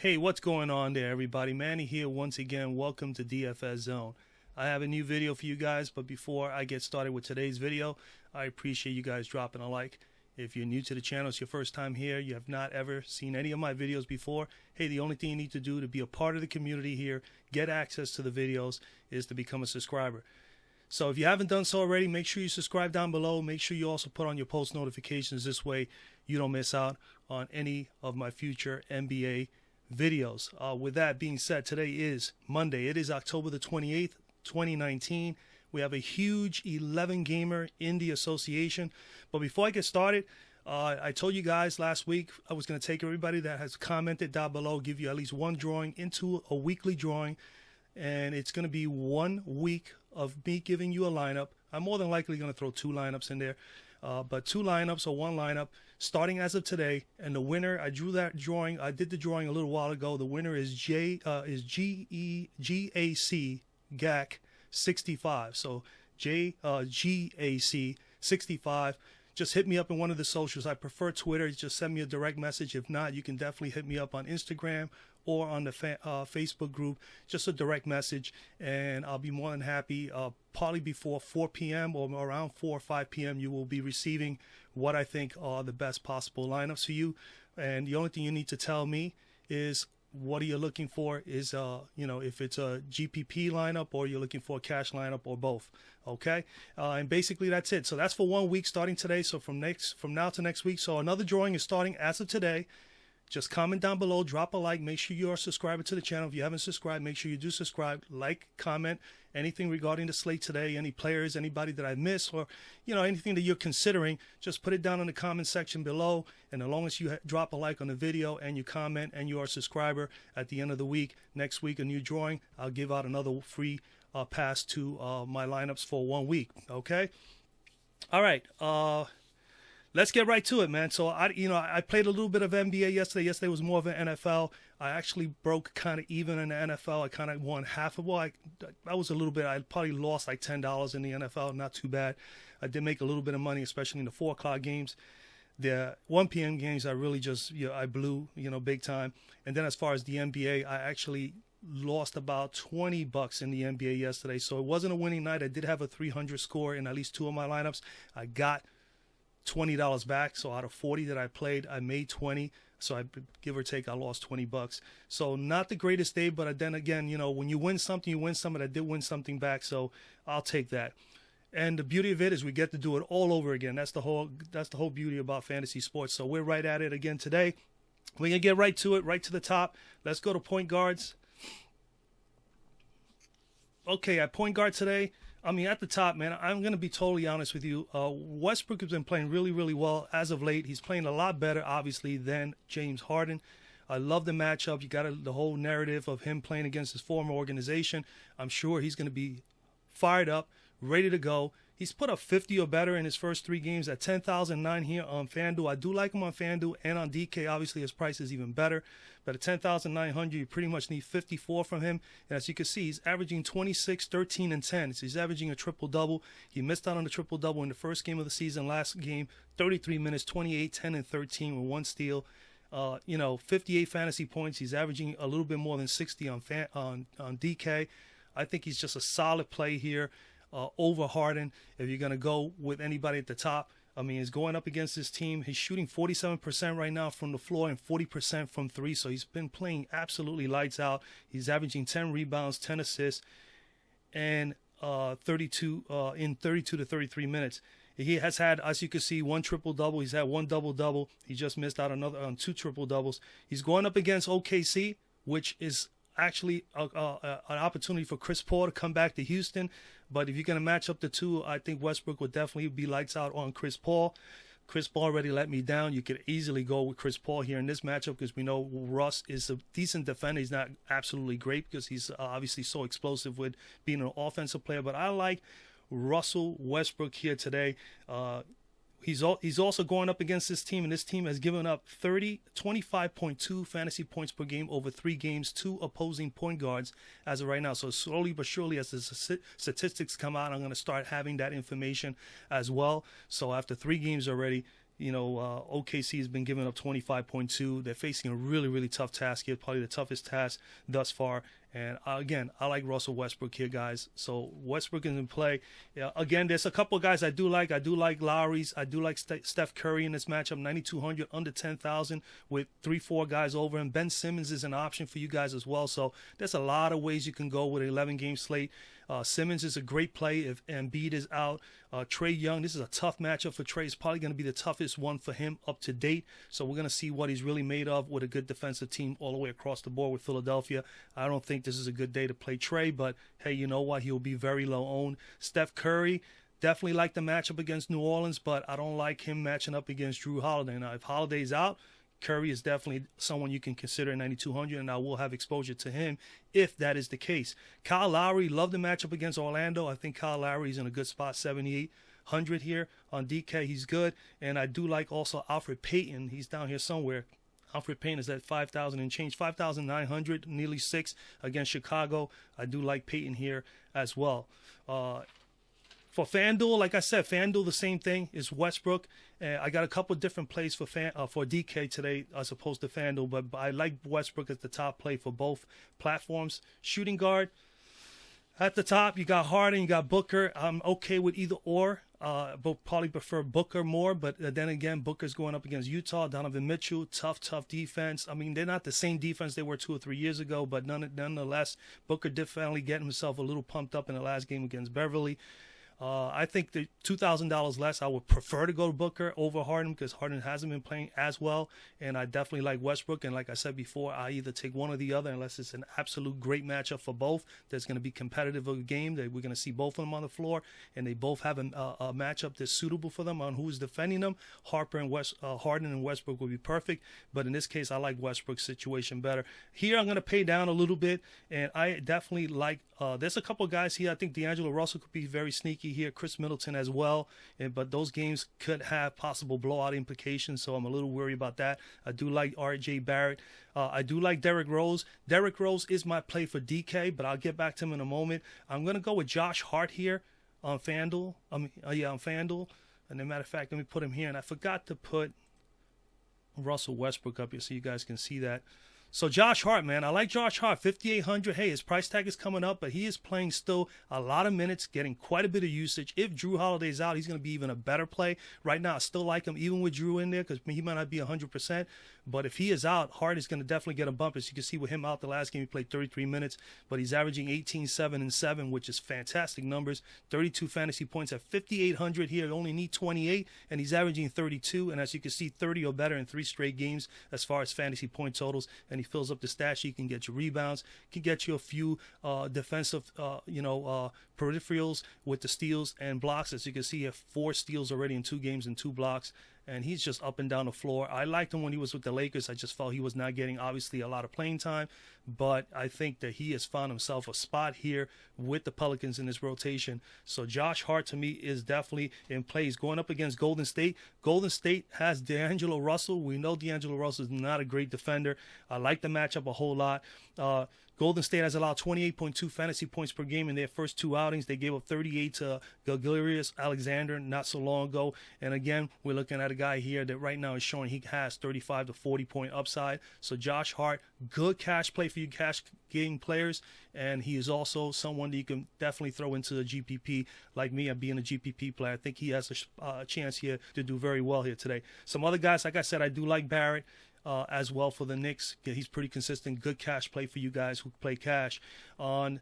Hey, what's going on there, everybody? Manny here once again. Welcome to DFS Zone. I have a new video for you guys, but before I get started with today's video, I appreciate you guys dropping a like. If you're new to the channel, it's your first time here, you have not ever seen any of my videos before, hey, the only thing you need to do to be a part of the community here, get access to the videos, is to become a subscriber. So if you haven't done so already, make sure you subscribe down below. Make sure you also put on your post notifications. This way you don't miss out on any of my future NBA videos. With that being said, today is Monday. It is October the 28th, 2019. We have a huge 11 gamer in the association. But before I get started, I told you guys last week I was going to take everybody that has commented down below, give you at least one drawing into a weekly drawing. And it's going to be 1 week of me giving you a lineup. I'm more than likely going to throw 2 lineups in there. But 2 lineups or 1 lineup starting as of today, and the winner, I drew that drawing. I did the drawing a little while ago. The winner is GAC 65. So GAC 65. Just hit me up in one of the socials. I prefer Twitter. Just send me a direct message. If not, you can definitely hit me up on Instagram or on the Facebook group. Just a direct message, and I'll be more than happy. Probably before 4 p.m. or around 4 or 5 p.m. you will be receiving what I think are the best possible lineups for you. And the only thing you need to tell me is what are you looking for, is if it's a GPP lineup or you're looking for a cash lineup or both. Okay, and basically that's it. So that's for 1 week starting today. So from now to next week. So another drawing is starting as of today. Just comment down below, drop a like, make sure you are a subscriber to the channel. If you haven't subscribed, make sure you do subscribe, like, comment, anything regarding the slate today, any players, anybody that I missed, or anything that you're considering, just put it down in the comment section below. And as long as you drop a like on the video and you comment and you are a subscriber, at the end of the week, next week, a new drawing, I'll give out another free pass to my lineups for 1 week. Okay? All right. Let's get right to it, man. So I played a little bit of NBA yesterday. Yesterday was more of an NFL. I actually broke kind of even in the NFL. I kind of won half of I was a little bit. I probably lost like $10 in the NFL. Not too bad. I did make a little bit of money, especially in the 4 o'clock games. The 1 p.m. games, I really just I blew big time. And then as far as the NBA, I actually lost about $20 in the NBA yesterday. So it wasn't a winning night. I did have a 300 score in at least 2 of my lineups. I got $20 back. So out of 40 that I played, I made 20. So I give or take, I lost $20. So not the greatest day, but then again, when you win something, you win something. I did win something back, so I'll take that. And the beauty of it is we get to do it all over again. That's the whole beauty about fantasy sports. So we're right at it again today. We're gonna get right to it, right to the top. Let's go to point guards. Okay, at point guard today, at the top, man, I'm going to be totally honest with you. Westbrook has been playing really, really well as of late. He's playing a lot better, obviously, than James Harden. I love the matchup. You got the whole narrative of him playing against his former organization. I'm sure he's going to be fired up, ready to go. He's put up 50 or better in his first 3 games at 10,009 here on Fanduel. I do like him on Fanduel and on DK. Obviously, his price is even better. But at 10,900, you pretty much need 54 from him. And as you can see, he's averaging 26, 13, and 10. So he's averaging a triple-double. He missed out on the triple-double in the first game of the season. Last game, 33 minutes, 28, 10, and 13 with 1 steal. 58 fantasy points. He's averaging a little bit more than 60 on DK. I think he's just a solid play here. Over Harden, if you're going to go with anybody at the top. He's going up against this team. He's shooting 47% right now from the floor and 40% from 3. So he's been playing absolutely lights out. He's averaging 10 rebounds, 10 assists, and 32 to 33 minutes. He has had, as you can see, 1 triple-double. He's had 1 double-double. He just missed out on 2 triple-doubles. He's going up against OKC, which is actually an opportunity for Chris Paul to come back to Houston. But if you're going to match up the two, I think Westbrook would definitely be lights out on Chris Paul. Chris Paul already let me down. You could easily go with Chris Paul here in this matchup because we know Russ is a decent defender. He's not absolutely great because he's obviously so explosive with being an offensive player. But I like Russell Westbrook here today. He's also going up against this team, and this team has given up 25.2 fantasy points per game over 3 games to opposing point guards as of right now. So slowly but surely, as the statistics come out, I'm going to start having that information as well. So after 3 games already, OKC has been giving up 25.2. They're facing a really, really tough task here, probably the toughest task thus far. And again, I like Russell Westbrook here, guys. So Westbrook is in play. Again, there's a couple of guys I do like. I do like Lowry's. I do like Steph Curry in this matchup, 9,200, under 10,000 with 3-4 guys over him. Ben Simmons is an option for you guys as well. So there's a lot of ways you can go with an 11-game slate. Simmons is a great play if Embiid is out. Trae Young, this is a tough matchup for Trae. It's probably going to be the toughest one for him up to date. So we're going to see what he's really made of with a good defensive team all the way across the board with Philadelphia. I don't think this is a good day to play Trae, but hey, you know what? He'll be very low owned. Steph Curry, definitely like the matchup against New Orleans, but I don't like him matching up against Drew Holiday. Now, if Holiday's out, Curry is definitely someone you can consider at 9,200, and I will have exposure to him if that is the case. Kyle Lowry, love the matchup against Orlando. I think Kyle Lowry is in a good spot, 7,800 here on DK. He's good, and I do like also Alfred Payton. He's down here somewhere. Alfred Payton is at 5,000 and change, 5,900, nearly 6 against Chicago. I do like Payton here as well. For FanDuel, like I said, FanDuel, the same thing is Westbrook. I got a couple different plays for DK today as opposed to FanDuel, but I like Westbrook as the top play for both platforms. Shooting guard, at the top, you got Harden, you got Booker. I'm okay with either or. But probably prefer Booker more, but then again, Booker's going up against Utah. Donovan Mitchell, tough defense. I mean, they're not the same defense they were 2 or 3 years ago, but nonetheless, Booker did finally get himself a little pumped up in the last game against Beverly. I think the $2,000 less, I would prefer to go to Booker over Harden because Harden hasn't been playing as well, and I definitely like Westbrook. And like I said before, I either take one or the other unless it's an absolute great matchup for both. There's going to be competitive of a game. We're going to see both of them on the floor, and they both have a matchup that's suitable for them on who's defending them. Harden and Westbrook would be perfect, but in this case, I like Westbrook's situation better. Here, I'm going to pay down a little bit, and I definitely like. There's a couple guys here. I think D'Angelo Russell could be very sneaky here. Chris Middleton as well. But those games could have possible blowout implications, so I'm a little worried about that. I do like R.J. Barrett. I do like Derrick Rose. Derrick Rose is my play for DK, but I'll get back to him in a moment. I'm going to go with Josh Hart here on FanDuel. on FanDuel. And as a matter of fact, let me put him here. And I forgot to put Russell Westbrook up here so you guys can see that. So Josh Hart, man, I like Josh Hart, 5,800. Hey, his price tag is coming up, but he is playing still a lot of minutes, getting quite a bit of usage. If Drew Holiday's out, he's going to be even a better play. Right now, I still like him, even with Drew in there, because he might not be 100%. But if he is out, Hart is going to definitely get a bump. As you can see with him out the last game, he played 33 minutes, but he's averaging 18, 7, and 7, which is fantastic numbers. 32 fantasy points at 5,800 here. You only need 28, and he's averaging 32. And as you can see, 30 or better in 3 straight games as far as fantasy point totals. And he fills up the stat sheet, can get you rebounds, can get you a few defensive, peripherals with the steals and blocks. As you can see, he has 4 steals already in 2 games and 2 blocks. And he's just up and down the floor. I liked him when he was with the Lakers. I just felt he was not getting, obviously, a lot of playing time. But I think that he has found himself a spot here with the Pelicans in this rotation. So Josh Hart, to me, is definitely in play. He's going up against Golden State. Golden State has D'Angelo Russell. We know D'Angelo Russell is not a great defender. I like the matchup a whole lot. Golden State has allowed 28.2 fantasy points per game in their first 2 outings. They gave up 38 to Gilgeous Alexander not so long ago. And again, we're looking at a guy here that right now is showing he has 35 to 40 point upside. So Josh Hart, good cash play for you cash game players. And he is also someone that you can definitely throw into the GPP. Like me, I'm being a GPP player. I think he has a chance here to do very well here today. Some other guys, like I said, I do like Barrett. As well for the Knicks. He's pretty consistent. Good cash play for you guys who play cash and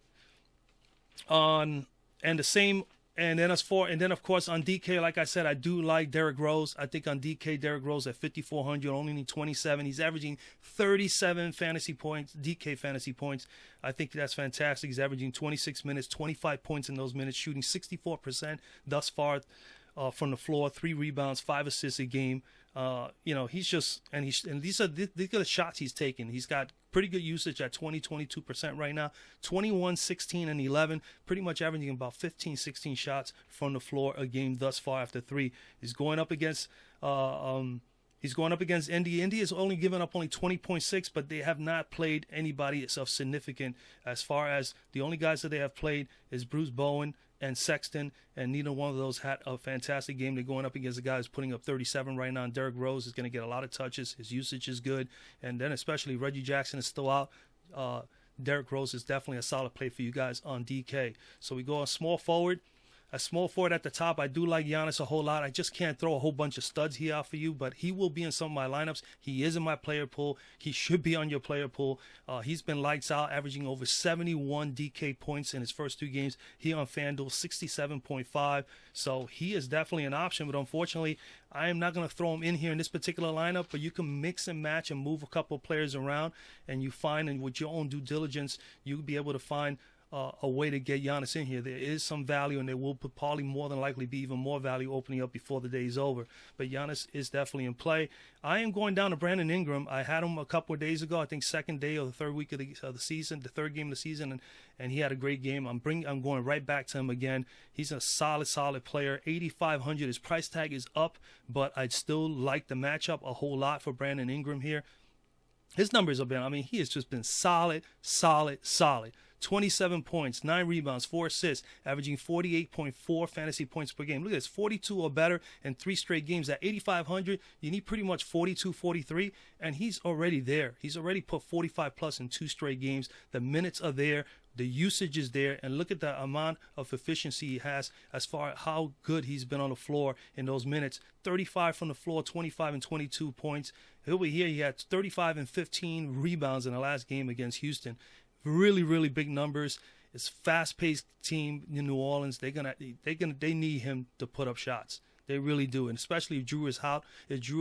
the same. And then of course on DK, like I said, I do like Derrick Rose. I think on DK, Derrick Rose at 5,400, only need 27. He's averaging 37 fantasy points, DK fantasy points. I think that's fantastic. He's averaging 26 minutes, 25 points in those minutes, shooting 64% thus far from the floor, 3 rebounds, 5 assists a game. He's just, and these are the shots he's taking. He's got pretty good usage at 22% right now, 21, 16, and 11, pretty much averaging about 15, 16 shots from the floor a game thus far after 3. He's going up against, Indy. Indy has only given up only 20.6, but they have not played anybody of significant. As far as the only guys that they have played is Bruce Bowen and Sexton, and neither one of those had a fantastic game. They're going up against a guy who's putting up 37 right now. And Derrick Rose is going to get a lot of touches. His usage is good. And then especially Reggie Jackson is still out. Derrick Rose is definitely a solid play for you guys on DK. So we go a small forward. A small forward at the top. I do like Giannis a whole lot. I just can't throw a whole bunch of studs here out for you, but he will be in some of my lineups. He is in my player pool. He should be on your player pool. He's been lights out, averaging over 71 DK points in his first 2 games. He on FanDuel, 67.5. So he is definitely an option, but unfortunately, I am not going to throw him in here in this particular lineup, but you can mix and match and move a couple of players around, and you find, and with your own due diligence, you'll be able to find a way to get Giannis in here. There is some value, and there will probably more than likely be even more value opening up before the day is over. But Giannis is definitely in play. I am going down to Brandon Ingram. I had him a couple of days ago, I think second day or the third week of the season, the third game of the season, and he had a great game. I'm going right back to him again. He's a solid player. 8,500. His price tag is up, but I'd still like the matchup a whole lot for Brandon Ingram here. His numbers have been, he has just been solid. 27 points, 9 rebounds, 4 assists, averaging 48.4 fantasy points per game. Look at this, 42 or better in 3 straight games. At 8,500, you need pretty much 42, 43, and he's already there. He's already put 45 plus in 2 straight games. The minutes are there. The usage is there, and look at the amount of efficiency he has as far as how good he's been on the floor in those minutes. 35 from the floor, 25 and 22 points. Over here, he had 35 and 15 rebounds in the last game against Houston. Really big numbers. It's a fast-paced team in New Orleans. They need him to put up shots. They really do, and especially if Drew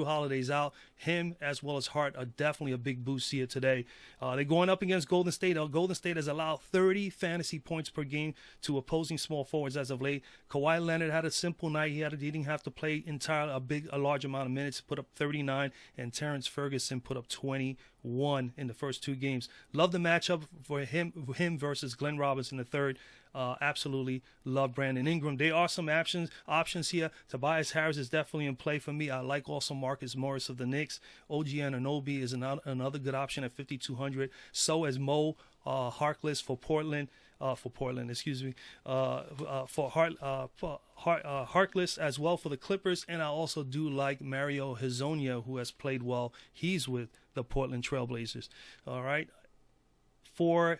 Holiday's out, him as well as Hart are definitely a big boost here today. They're going up against Golden State. Golden State has allowed 30 fantasy points per game to opposing small forwards as of late. Kawhi Leonard had a simple night. He didn't have to play entirely a large amount of minutes, put up 39, and Terrence Ferguson put up 21 in the first 2 games. Love the matchup for him versus Glenn Robinson III. Absolutely love Brandon Ingram. There are some options here. Tobias Harris is definitely in play for me. I like also Marcus Morris of the Knicks. OG Anunoby is another good option at 5,200. So is Mo Harkless for Portland. Harkless as well for the Clippers, and I also do like Mario Hezonja, who has played well. He's with the Portland Trailblazers. All right. For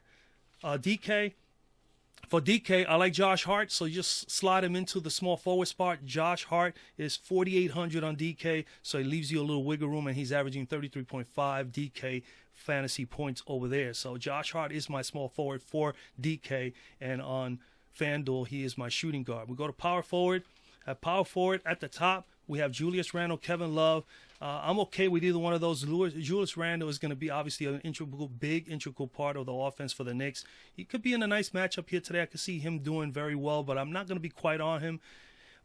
DK, I like Josh Hart, so just slide him into the small forward spot. Josh Hart is 4,800 on DK, so he leaves you a little wiggle room, and he's averaging 33.5 DK fantasy points over there. So Josh Hart is my small forward for DK, and on FanDuel, he is my shooting guard. We go to power forward. At power forward at the top, we have Julius Randle, Kevin Love. I'm okay with either one of those. Julius Randle is going to be obviously an integral part of the offense for the Knicks. He could be in a nice matchup here today. I could see him doing very well, but I'm not going to be quite on him.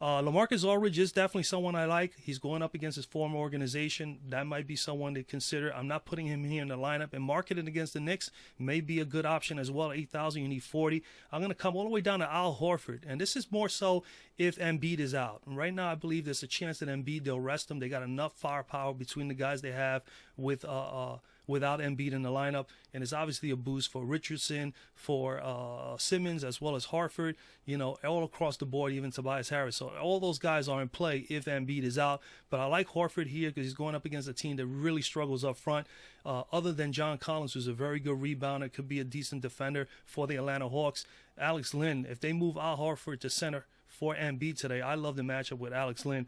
LaMarcus Aldridge is definitely someone I like. He's going up against his former organization. That might be someone to consider. I'm not putting him here in the lineup. And marketed against the Knicks may be a good option as well. 8,000, you need 40. I'm going to come all the way down to Al Horford. And this is more so if Embiid is out. And right now, I believe there's a chance that Embiid, they'll rest him. They got enough firepower between the guys they have without Embiid in the lineup, and it's obviously a boost for Richardson, for Simmons, as well as Harford, all across the board, even Tobias Harris. So all those guys are in play if Embiid is out, but I like Harford here because he's going up against a team that really struggles up front. Other than John Collins, who's a very good rebounder, could be a decent defender for the Atlanta Hawks. Alex Len, if they move Al Horford to center for Embiid today, I love the matchup with Alex Len.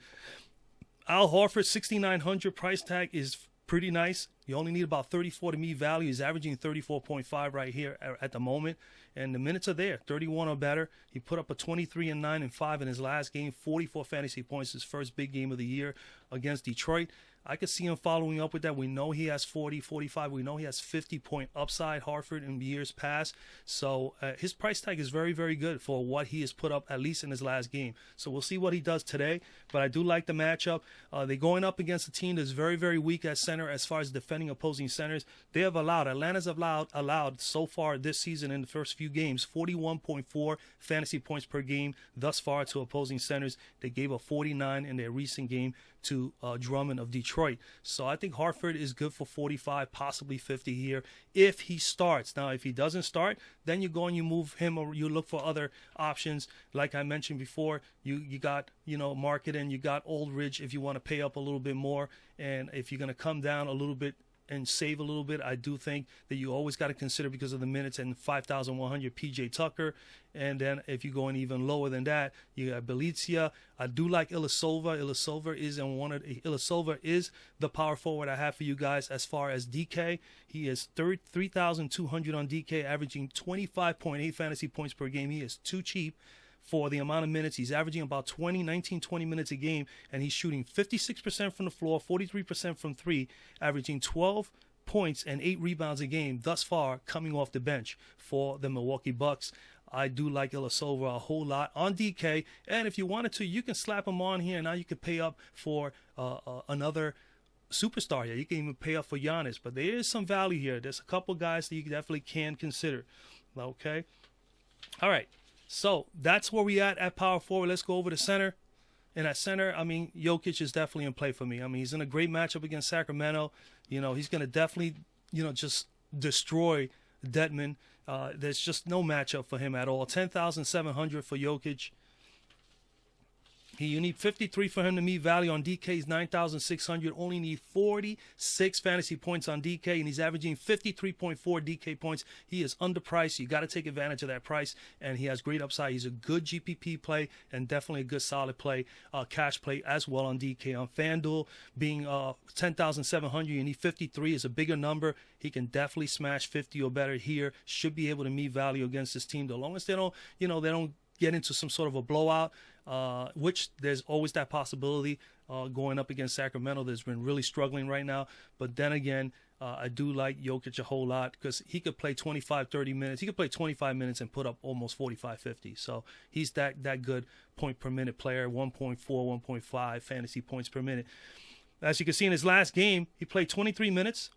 Al Horford, 6,900 price tag is pretty nice. You only need about 34 to meet value. He's averaging 34.5 right here at the moment. And the minutes are there, 31 or better. He put up a 23 and 9 and 5 in his last game, 44 fantasy points, his first big game of the year against Detroit. I could see him following up with that. We know he has 40, 45. We know he has 50-point upside, Harford, in years past. So his price tag is very, very good for what he has put up, at least in his last game. So we'll see what he does today. But I do like the matchup. They're going up against a team that's very, very weak at center as far as defending opposing centers. Atlanta's allowed so far this season in the first few games, 41.4 fantasy points per game thus far to opposing centers. They gave up 49 in their recent game to Drummond of Detroit. So I think Horford is good for 45, possibly 50 here if he starts. Now, if he doesn't start, then you go and you move him, or you look for other options. Like I mentioned before, you got, Marketing, you got Aldridge if you want to pay up a little bit more. And if you're going to come down a little bit and save a little bit, I do think that you always got to consider, because of the minutes, and 5,100 PJ Tucker. And then if you're going even lower than that, you got Belizia. I do like Ilyasova. Ilyasova is the power forward I have for you guys. As far as DK, he is 3,200 on DK, averaging 25.8 fantasy points per game. He is too cheap for the amount of minutes. He's averaging about 20 minutes a game, and he's shooting 56% from the floor, 43% from three, averaging 12 points and 8 rebounds a game thus far coming off the bench for the Milwaukee Bucks. I do like Ilyasova a whole lot on DK, and if you wanted to, you can slap him on here. Now you can pay up for another superstar here. You can even pay up for Giannis, but there is some value here. There's a couple guys that you definitely can consider. Okay? All right. So that's where we at power forward. Let's go over to center. And at center, Jokic is definitely in play for me. He's in a great matchup against Sacramento. He's going to definitely, just destroy Dedmon. There's just no matchup for him at all. 10,700 for Jokic. You need 53 for him to meet value. On DK's 9,600. Only need 46 fantasy points on DK, and he's averaging 53.4 DK points. He is underpriced. You got to take advantage of that price, and he has great upside. He's a good GPP play and definitely a good solid play, cash play as well on DK. On FanDuel, being 10,700, you need 53 is a bigger number. He can definitely smash 50 or better here. Should be able to meet value against this team, as long as they don't, they don't get into some sort of a blowout. Which there's always that possibility going up against Sacramento. That's been really struggling right now. But then again, I do like Jokic a whole lot, because he could play 25, 30 minutes. He could play 25 minutes and put up almost 45, 50. So he's that good point per minute player, 1.4, 1.5 fantasy points per minute. As you can see in his last game, he played 23 minutes.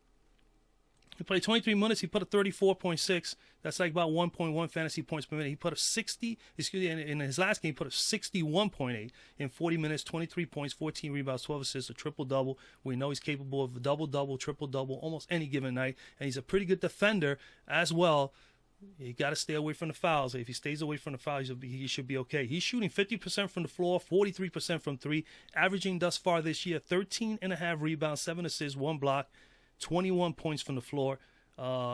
He played 23 minutes. He put a 34.6. That's like about 1.1 fantasy points per minute. He put a 60. In his last game, he put a 61.8 in 40 minutes, 23 points, 14 rebounds, 12 assists, a triple-double. We know he's capable of a double-double, triple-double almost any given night. And he's a pretty good defender as well. You got to stay away from the fouls. If he stays away from the fouls, he should be okay. He's shooting 50% from the floor, 43% from three, averaging thus far this year 13.5 rebounds, 7 assists, 1 block, 21 points from the floor.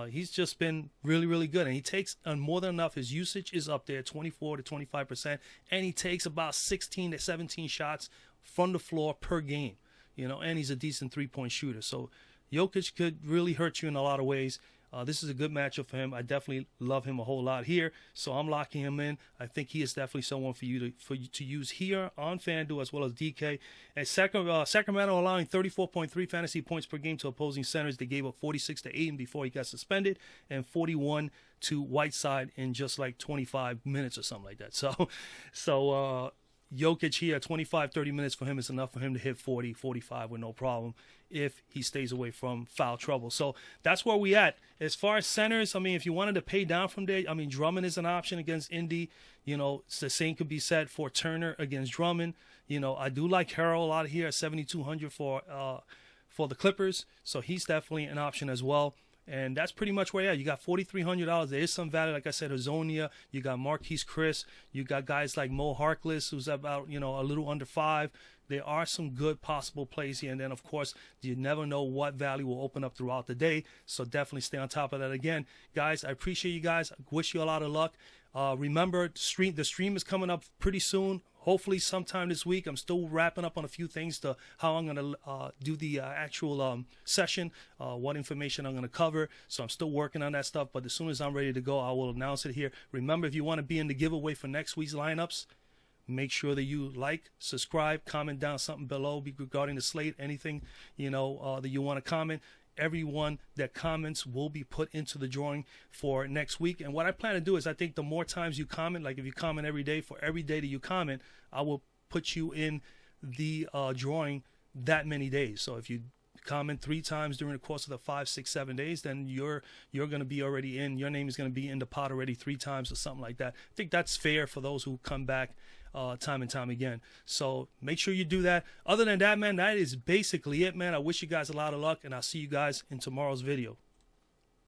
He's just been really, really good. And he takes more than enough. His usage is up there, 24 to 25%. And he takes about 16 to 17 shots from the floor per game. And he's a decent three-point shooter. So Jokic could really hurt you in a lot of ways. This is a good matchup for him. I definitely love him a whole lot here, so I'm locking him in. I think he is definitely someone for you to use here on FanDuel as well as DK. And Sacramento allowing 34.3 fantasy points per game to opposing centers. They gave up 46 to Ayton before he got suspended, and 41 to Whiteside in just like 25 minutes or something like that. So Jokic here, 25, 30 minutes for him is enough for him to hit 40, 45 with no problem if he stays away from foul trouble. So that's where we at. As far as centers, if you wanted to pay down from there, Drummond is an option against Indy. The same could be said for Turner against Drummond. I do like Harrell a lot here at 7,200 for the Clippers. So he's definitely an option as well. And that's pretty much where you got $4,300. There is some value, like I said, Hazonia. You got Marquise Chris. You got guys like Mo Harkless, who's about, a little under 5. There are some good possible plays here. And then, of course, you never know what value will open up throughout the day. So definitely stay on top of that. Again, guys, I appreciate you guys. I wish you a lot of luck. Remember, the stream is coming up pretty soon. Hopefully sometime this week. I'm still wrapping up on a few things to how I'm going to do the actual session, what information I'm going to cover. So I'm still working on that stuff. But as soon as I'm ready to go, I will announce it here. Remember, if you want to be in the giveaway for next week's lineups, make sure that you like, subscribe, comment down something below regarding the slate, anything that you want to comment. Everyone that comments will be put into the drawing for next week. And what I plan to do is, I think the more times you comment, like if you comment every day, for every day that you comment, I will put you in the drawing that many days. So if you comment 3 times during the course of the 5, 6, 7 days, then you're going to be already in. Your name is going to be in the pot already 3 times or something like that. I think that's fair for those who come back time and time again. So make sure you do that. Other than that, man, that is basically it, man. I wish you guys a lot of luck, and I'll see you guys in tomorrow's video.